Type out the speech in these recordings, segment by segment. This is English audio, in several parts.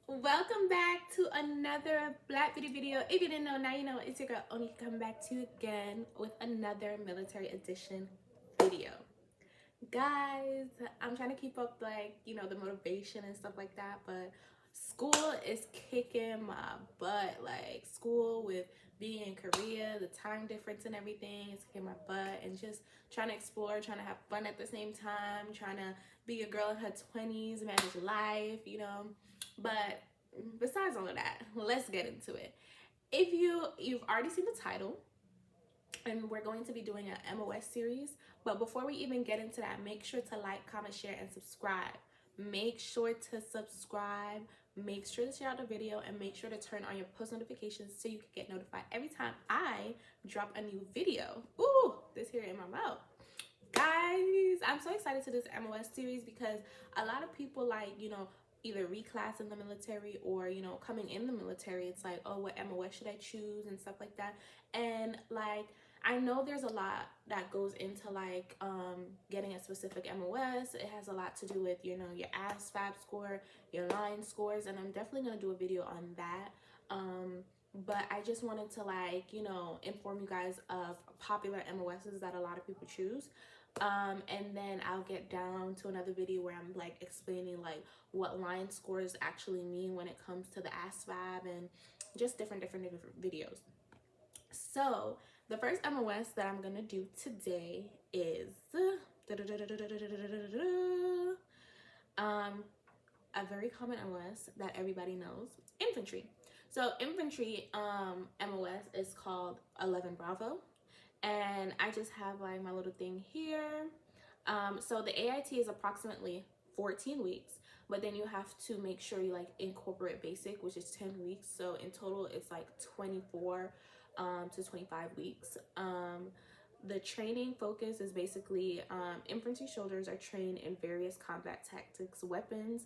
Welcome back to another Black Beauty video. If you didn't know, now you know. It's your girl Oni coming back to you again with another military edition video. Guys, I'm trying to keep up the motivation and stuff like that, but school is kicking my butt. Like school with being in Korea, the time difference and everything is kicking my butt, and just trying to explore, trying to have fun at the same time, trying to be a girl in her 20s, manage life. But besides all of that, let's get into it. If you've already seen the title, and we're going to be doing an MOS series. But before we even get into that, make sure to like, comment, share, and subscribe. Make sure to subscribe. Make sure to share out the video, and make sure to turn on your post notifications so you can get notified every time I drop a new video. Ooh, this here in my mouth. Guys, I'm so excited to this MOS series because a lot of people either reclass in the military or coming in the military. It's like, oh, what MOS should I choose and stuff like that. And I know there's a lot that goes into getting a specific MOS. It has a lot to do with your ASVAB score, your line scores, and I'm definitely gonna do a video on that. But I just wanted to inform you guys of popular MOSs that a lot of people choose. And then I'll get down to another video where I'm explaining what line scores actually mean when it comes to the ASVAB, and just different videos. So the first MOS that I'm gonna do today is a very common MOS that everybody knows: infantry. So infantry MOS is called 11 Bravo, and I just have my little thing here. So the AIT is approximately 14 weeks, but then you have to make sure you incorporate basic, which is 10 weeks. So in total it's 24 to 25 weeks. The training focus is basically infantry soldiers are trained in various combat tactics, weapons,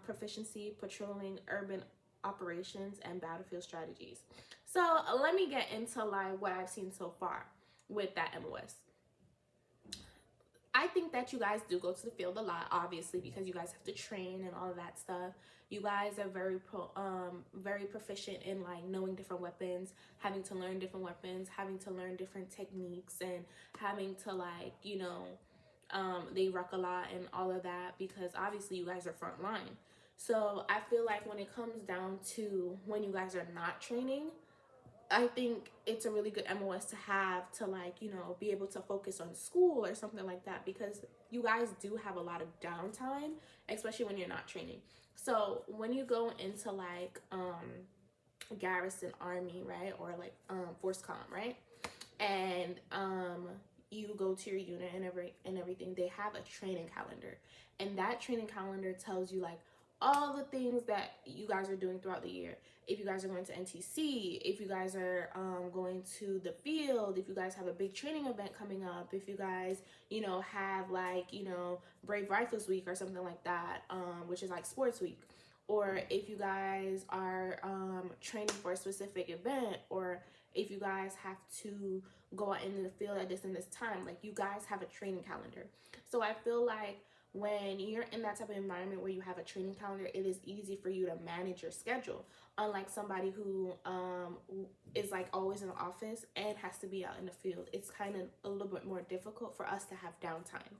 proficiency, patrolling, urban operations, and battlefield strategies. So let me get into what I've seen so far with that MOS. I think that you guys do go to the field a lot, obviously, because you guys have to train and all of that stuff. You guys are very proficient in knowing different weapons, having to learn different weapons, having to learn different techniques, and having to they ruck a lot and all of that, because obviously you guys are front line. So I feel like when it comes down to when you guys are not training, I think it's a really good MOS to have to be able to focus on school or something like that, because you guys do have a lot of downtime, especially when you're not training. So when you go into garrison army, right, or force comm, right, and you go to your unit and everything, they have a training calendar, and that training calendar tells you all the things that you guys are doing throughout the year. If you guys are going to NTC, if you guys are going to the field, if you guys have a big training event coming up, if you guys, have Brave Rifles Week or something like that, which is sports week, or if you guys are training for a specific event, or if you guys have to go out into the field at this and this time, you guys have a training calendar. So I feel when you're in that type of environment where you have a training calendar, it is easy for you to manage your schedule. Unlike somebody who is always in the office and has to be out in the field, it's kind of a little bit more difficult for us to have downtime.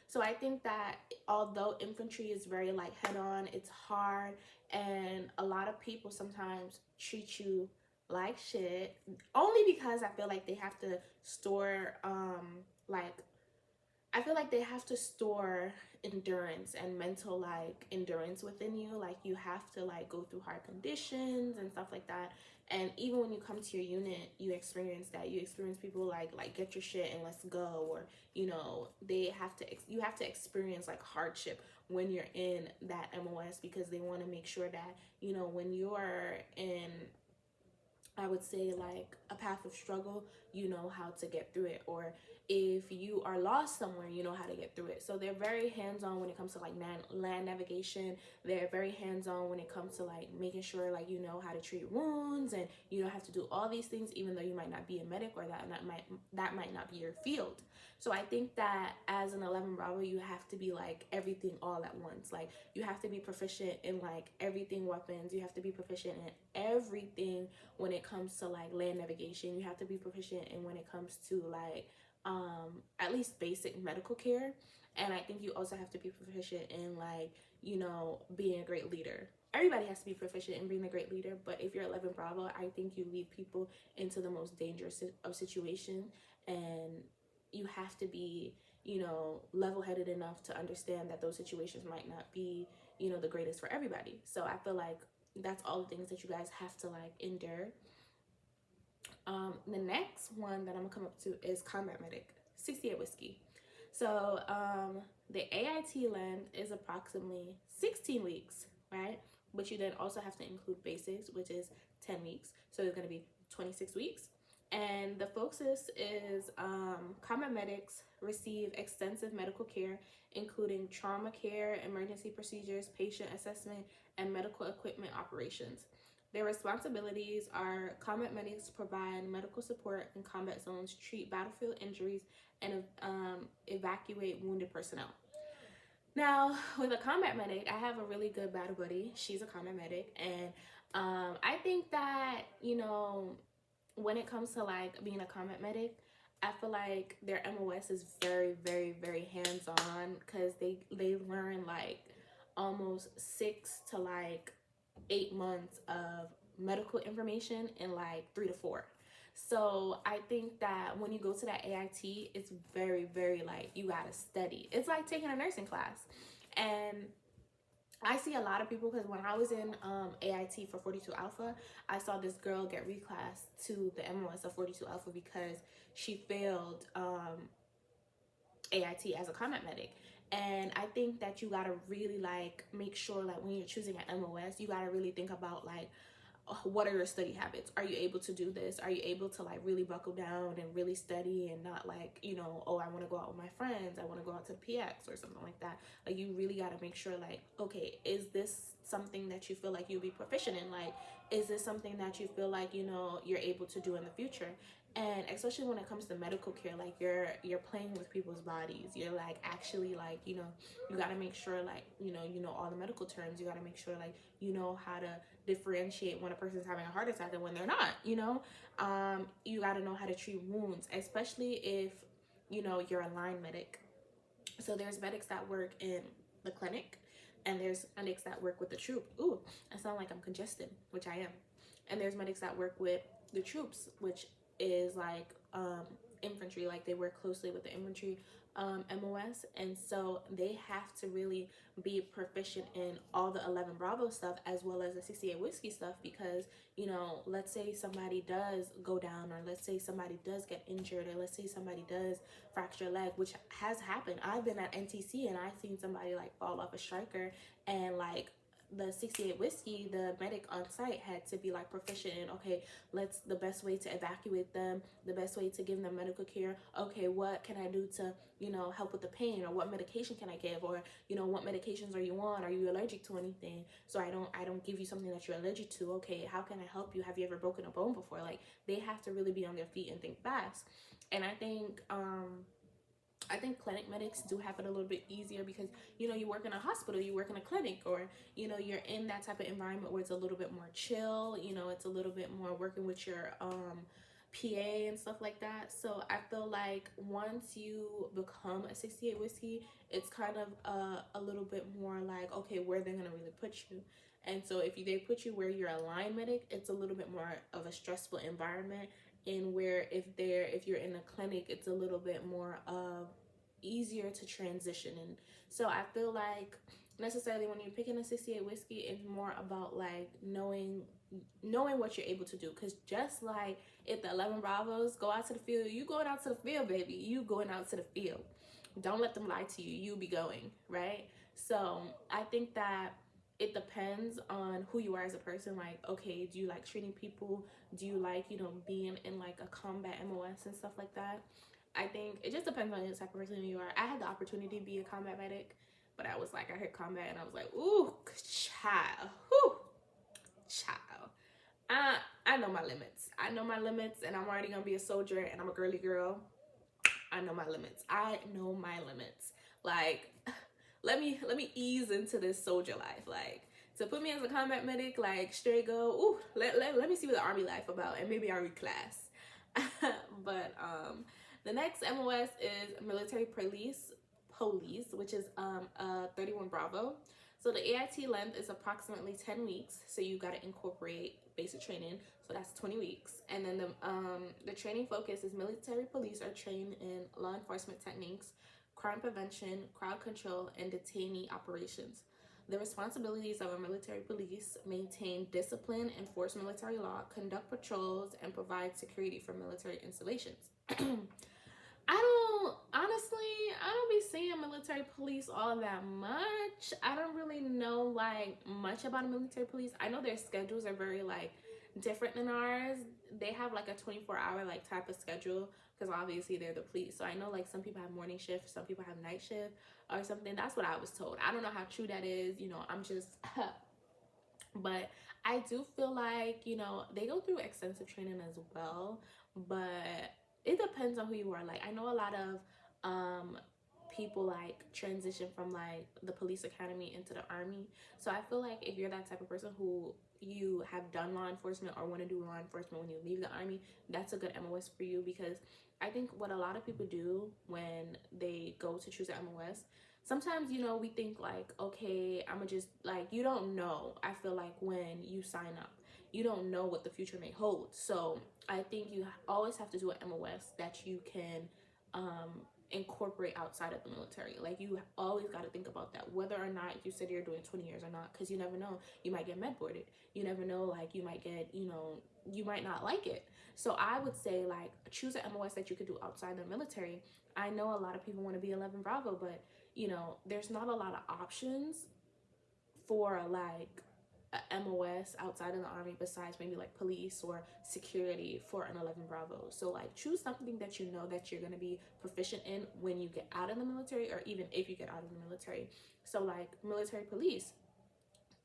So I think that although infantry is very head on, it's hard, and a lot of people sometimes treat you like shit, only because I feel they have to store I feel they have to store endurance and mental endurance within you. You have to go through hard conditions and stuff like that. And even when you come to your unit, you experience that. You experience people get your shit and let's go, or you have to experience hardship when you're in that MOS, because they want to make sure that when you're in, I would say, a path of struggle, you know how to get through it. Or if you are lost somewhere, you know how to get through it. So they're very hands-on when it comes to like land navigation. They're very hands-on when it comes to like making sure like you know how to treat wounds, and you don't have to do all these things even though you might not be a medic, or that might not be your field. So I think that as an 11 Bravo, you have to be like everything all at once. Like you have to be proficient in like everything weapons. You have to be proficient in everything when it comes to like land navigation. You have to be proficient in when it comes to like at least basic medical care. And I think you also have to be proficient in like, you know, being a great leader. Everybody has to be proficient in being a great leader, but if you're 11 Bravo, I think you lead people into the most dangerous of situations, and you have to be, you know, level-headed enough to understand that those situations might not be, you know, the greatest for everybody. So I feel like that's all the things that you guys have to like endure. The next one that I'm gonna come up to is Combat Medic, 68 Whiskey. So the AIT length is approximately 16 weeks, right? But you then also have to include basics, which is 10 weeks. So it's gonna be 26 weeks. And the focus is combat medics receive extensive medical care, including trauma care, emergency procedures, patient assessment, and medical equipment operations. Their responsibilities are combat medics provide medical support in combat zones, treat battlefield injuries, and evacuate wounded personnel. Now, with a combat medic, I have a really good battle buddy. She's a combat medic, and I think that, you know, when it comes to like being a combat medic, I feel like their MOS is very, very, very hands-on, because they learn like almost 6 to like 8 months of medical information in like 3 to 4. So I think that when you go to that AIT, it's very, very like you gotta study. It's like taking a nursing class. And I see a lot of people, because when I was in AIT for 42 Alpha, I saw this girl get reclassed to the MOS of 42 Alpha because she failed AIT as a combat medic. And I think that you gotta really like make sure like when you're choosing an MOS, you gotta really think about like, what are your study habits? Are you able to do this? Are you able to like really buckle down and really study, and not like, you know, oh, I want to go out with my friends, I want to go out to the PX or something like that. Like you really got to make sure like, okay, is this something that you feel like you'll be proficient in? Like, is this something that you feel like, you know, you're able to do in the future? And especially when it comes to medical care, like you're playing with people's bodies. You're like actually like, you know, you got to make sure like, you know all the medical terms. You got to make sure like you know how to differentiate when a person's having a heart attack and when they're not. You know, you got to know how to treat wounds, especially if, you know, you're a line medic. So there's medics that work in the clinic, and there's medics that work with the troop. Ooh, I sound like I'm congested, which I am. And there's medics that work with the troops, which is like infantry. Like they work closely with the infantry MOS, and so they have to really be proficient in all the 11 Bravo stuff as well as the 68 Whiskey stuff, because, you know, let's say somebody does go down, or let's say somebody does get injured, or let's say somebody does fracture a leg, which has happened. I've been at NTC and I've seen somebody like fall off a striker, and like the 68 Whiskey, the medic on site had to be like proficient in, okay, the best way to evacuate them, the best way to give them medical care. Okay, what can I do to, you know, help with the pain, or what medication can I give, or, you know, what medications are you on? Are you allergic to anything? So I don't give you something that you're allergic to. Okay, how can I help you? Have you ever broken a bone before? Like they have to really be on their feet and think fast. And I think clinic medics do have it a little bit easier because, you know, you work in a hospital, you work in a clinic, or, you know, you're in that type of environment where it's a little bit more chill, you know, it's a little bit more working with your PA and stuff like that. So I feel like once you become a 68 Whiskey, it's kind of a little bit more like, okay, where they're gonna really put you. And so if they put you where you're a line medic, it's a little bit more of a stressful environment. And where if you're in a clinic, it's a little bit more of easier to transition in. So I feel like necessarily when you're picking a 68 Whiskey, it's more about like knowing what you're able to do. Because just like if the 11 Bravos go out to the field, you going out to the field, baby. You going out to the field. Don't let them lie to you. You be going, right? So I think that it depends on who you are as a person. Like, okay, do you like treating people? Do you like, you know, being in like a combat MOS and stuff like that? I think it just depends on the type of person you are. I had the opportunity to be a combat medic, but I was like, I heard combat and I was like, ooh, child, whew, child. I know my limits. I know my limits, and I'm already gonna be a soldier, and I'm a girly girl. I know my limits. I know my limits. Like, let me ease into this soldier life. Like, to put me as a combat medic, like straight go, ooh, let me see what the Army life about, and maybe I reclass. But the next MOS is military police, which is 31 Bravo. So the AIT length is approximately 10 weeks. So you got to incorporate basic training. So that's 20 weeks. And then the training focus is military police are trained in law enforcement techniques, crime prevention, crowd control, and detainee operations. The responsibilities of a military police: maintain discipline, enforce military law, conduct patrols, and provide security for military installations. I don't be seeing military police all that much. I don't really know like much about a military police. I know their schedules are very like different than ours. They have like a 24-hour like type of schedule because obviously they're the police. So I know like some people have morning shift, some people have night shift or something. That's what I was told. I don't know how true that is. You know, I'm just but I do feel like, you know, they go through extensive training as well, but it depends on who you are. Like, I know a lot of people like transition from like the police academy into the Army. So I feel like if you're that type of person who you have done law enforcement or want to do law enforcement when you leave the Army, that's a good MOS for you. Because I think what a lot of people do when they go to choose an MOS, sometimes, you know, we think like, okay, I'm gonna just like, you don't know. I feel like when you sign up, you don't know what the future may hold. So I think you always have to do an MOS that you can incorporate outside of the military. Like, you always got to think about that, whether or not you said you're doing 20 years or not, because you never know. You might get med boarded. You never know, like, you might get, you know, you might not like it. So I would say, like, choose an MOS that you could do outside the military. I know a lot of people want to be 11 Bravo, but, you know, there's not a lot of options for, like, a MOS outside of the Army besides maybe like police or security for an 11 Bravo. So like, choose something that you know that you're going to be proficient in when you get out of the military, or even if you get out of the military. So like military police,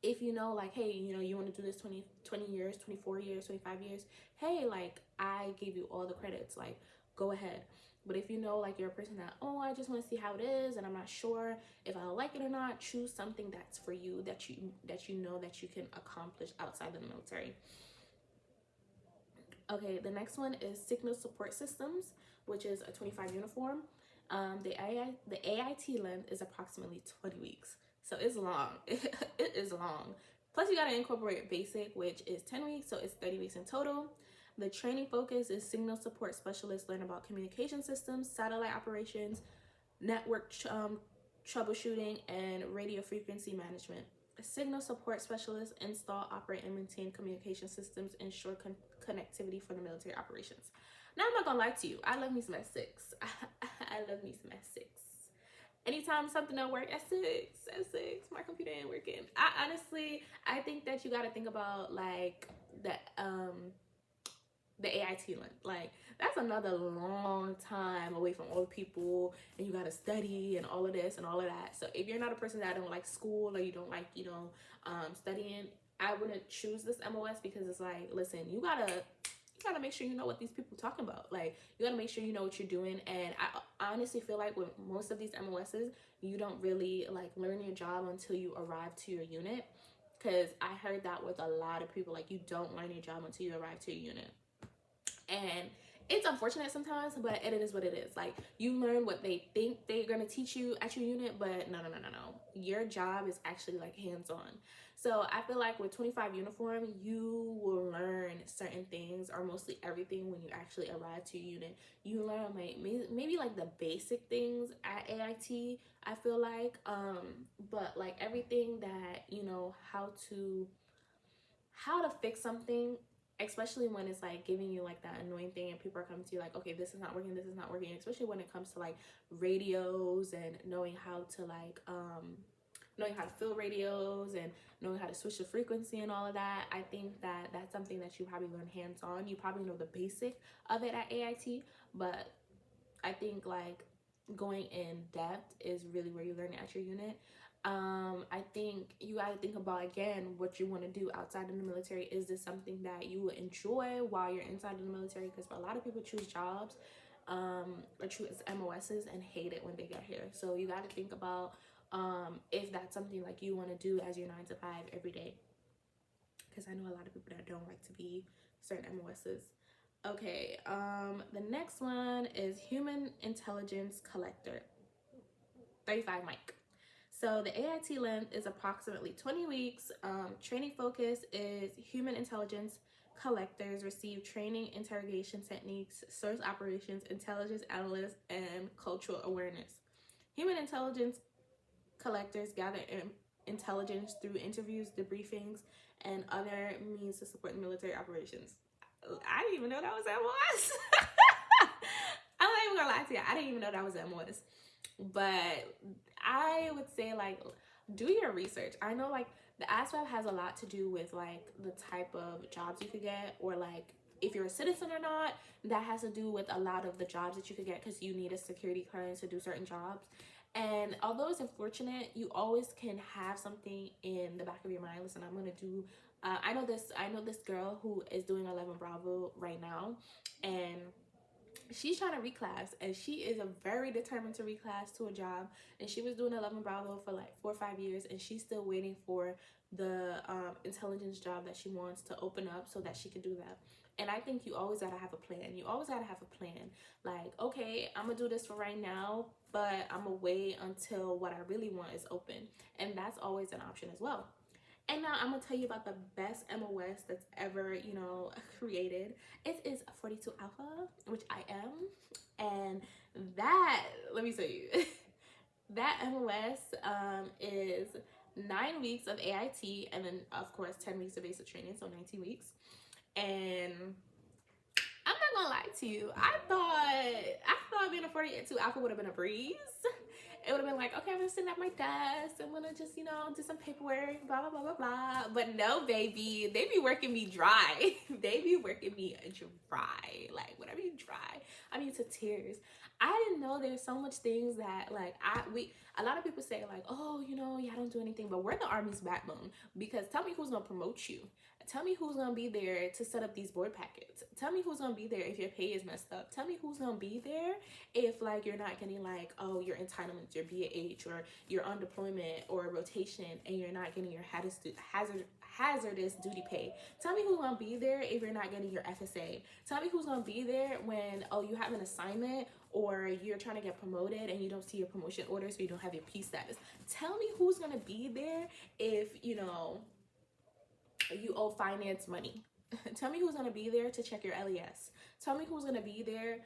if you know like, hey, you know, you want to do this 20 years, 24 years, 25 years, hey, like, I give you all the credits, like, go ahead. But if you know like you're a person that, oh, I just want to see how it is and I'm not sure if I like it or not, choose something that's for you, that you know that you can accomplish outside of the military. Okay, the next one is Signal Support Systems, which is a 25 uniform. The AIT length is approximately 20 weeks. So it's long. It is long. Plus you got to incorporate basic, which is 10 weeks. So it's 30 weeks in total. The training focus is signal support specialists learn about communication systems, satellite operations, network troubleshooting, and radio frequency management. Signal support specialists install, operate, and maintain communication systems, ensure connectivity for the military operations. Now, I'm not gonna lie to you. I love me some S6. I love me some S6. Anytime something don't work, S6, my computer ain't working. I think that you gotta think about like the AIT length. Like, that's another long time away from all the people, and you gotta study and all of this and all of that. So if you're not a person that don't like school, or you don't like, you know, studying, I wouldn't choose this MOS, because it's like, listen, you gotta make sure you know what these people are talking about. Like, you gotta make sure you know what you're doing. And I honestly feel like with most of these MOSs, you don't really like learn your job until you arrive to your unit. Because I heard that with a lot of people, like, you don't learn your job until you arrive to your unit. And it's unfortunate sometimes, but it is what it is. Like, you learn what they think they're gonna teach you at your unit, but no. Your job is actually like hands-on. So I feel like with 25 uniform, you will learn certain things, or mostly everything, when you actually arrive to your unit. You learn maybe like the basic things at AIT, I feel like, but like everything that, you know, how to fix something, especially when it's like giving you like that annoying thing and people are coming to you like, okay, this is not working, especially when it comes to like radios and knowing how to like knowing how to fill radios and knowing how to switch the frequency and all of that. I think that that's something that you probably learn hands-on. You probably know the basic of it at AIT, but I think like going in depth is really where you learn it at your unit. I think you got to think about again what you want to do outside of the military. Is this something that you would enjoy while you're inside of the military? Because a lot of people choose jobs or choose MOSs and hate it when they get here. So you got to think about if that's something like you want to do as your 9 to 5 every day. Because I know a lot of people that don't like to be certain MOSs. Okay, the next one is Human Intelligence Collector, 35 mic. So the AIT length is approximately 20 weeks. Training focus is human intelligence collectors receive training, interrogation techniques, source operations, intelligence analysts, and cultural awareness. Human intelligence collectors gather intelligence through interviews, debriefings, and other means to support military operations. I didn't even know that was MOS. I'm not even gonna lie to you. I didn't even know that was MOS. But I would say like do your research. I know like the ASVAB has a lot to do with like the type of jobs you could get, or like if you're a citizen or not. That has to do with a lot of the jobs that you could get because you need a security clearance to do certain jobs. And although it's unfortunate, you always can have something in the back of your mind. Listen, I'm gonna do I know this girl who is doing 11 Bravo right now, and she's trying to reclass, and she is very determined to reclass to a job. And she was doing 11 Bravo for like 4 or 5 years, and she's still waiting for the intelligence job that she wants to open up so that she can do that. And I think you always gotta have a plan. You always gotta have a plan. Like, okay, I'm gonna do this for right now, but I'm gonna wait until what I really want is open. And that's always an option as well. And now I'm gonna tell you about the best MOS that's ever, created. It is 42 Alpha, which I am. And that, let me tell you, that MOS is 9 weeks of AIT, and then of course 10 weeks of basic training, so 19 weeks. And I'm not gonna lie to you, I thought being a 42 Alpha would have been a breeze. It would have been like, okay, I'm gonna sit at my desk, I'm gonna just, do some paperwork, blah, blah, blah, blah, blah. But no, baby, they be working me dry. They be working me dry. Like, whatever you dry, I mean, to tears. I didn't know there's so much things that, like, a lot of people say, like, oh, yeah, I don't do anything. But we're the Army's backbone, because tell me who's gonna promote you. Tell me who's gonna be there to set up these board packets. Tell me who's gonna be there if your pay is messed up. Tell me who's gonna be there if like you're not getting like, oh, your entitlements, your BAH, or you're on deployment or rotation and you're not getting your hazardous duty pay. Tell me who's gonna be there if you're not getting your FSA. Tell me who's gonna be there when, oh, you have an assignment or you're trying to get promoted and you don't see your promotion order, so you don't have your P status. Tell me who's gonna be there if, you owe finance money. Tell me who's gonna be there to check your LES. Tell me who's gonna be there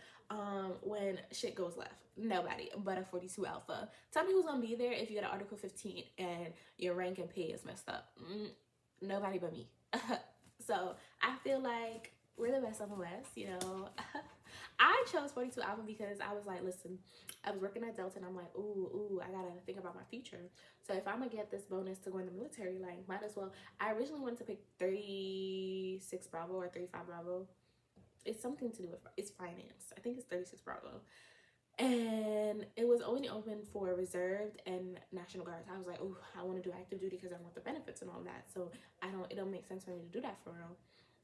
when shit goes left. Nobody but a 42 Alpha. Tell me who's gonna be there if you get an Article 15 and your rank and pay is messed up. Nobody but me. So I feel like we're the best MOS, I chose 42 Alpha because I was like, listen, I was working at Delta and I'm like, ooh, I gotta think about my future. So if I'm gonna get this bonus to go in the military, like, might as well. I originally wanted to pick 36 Bravo or 35 Bravo. It's something to do with, it's finance. I think it's 36 Bravo. And it was only open for reserved and National Guards. I was like, oh, I want to do active duty because I want the benefits and all that. So it don't make sense for me to do that for real.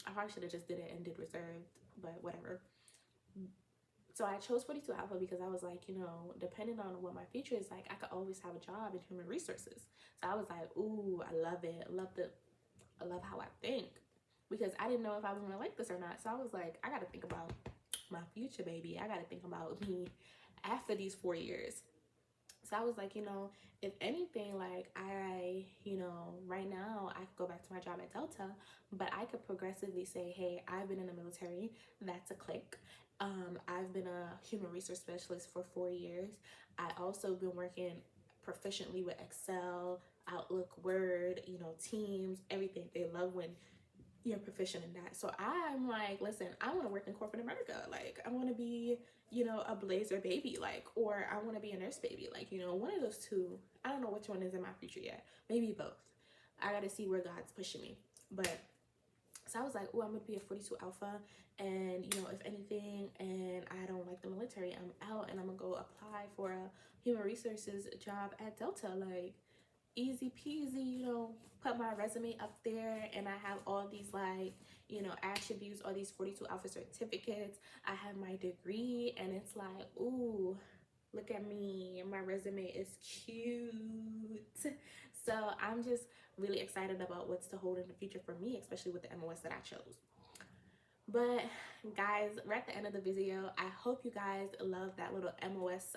I probably should have just did it and did reserved, but whatever. So I chose 42 Alpha because I was like, depending on what my future is like, I could always have a job in human resources. So I was like, ooh, I love it. I love how I think, because I didn't know if I was gonna like this or not. So I was like, I gotta think about my future, baby. I gotta think about me after these 4 years. So I was like, if anything, like I, right now I could go back to my job at Delta, but I could progressively say, hey, I've been in the military. That's a click. I've been a human resource specialist for 4 years. I also been working proficiently with Excel, Outlook, Word, Teams, everything. They love when you're proficient in that. So I'm like, listen, I want to work in corporate America. Like, I want to be, a blazer baby, like, or I want to be a nurse baby. Like, one of those two. I don't know which one is in my future yet. Maybe both. I got to see where God's pushing me. But So I was like, oh, I'm gonna be a 42 Alpha, and you know, if anything, and I don't like the military, I'm out, and I'm gonna go apply for a human resources job at Delta. Like, easy peasy, you know, put my resume up there, and I have all these, like, you know, attributes, all these 42 Alpha certificates. I have my degree, and it's like, ooh, look at me, my resume is cute. So I'm just really excited about what's to hold in the future for me, especially with the MOS that I chose. But guys, we're at the end of the video. I hope you guys love that little MOS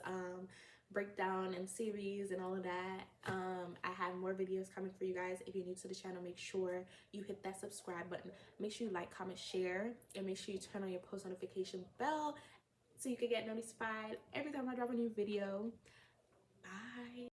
breakdown and series and all of that. I have more videos coming for you guys. If you're new to the channel, make sure you hit that subscribe button. Make sure you like, comment, share, and make sure you turn on your post notification bell so you can get notified every time I drop a new video. Bye.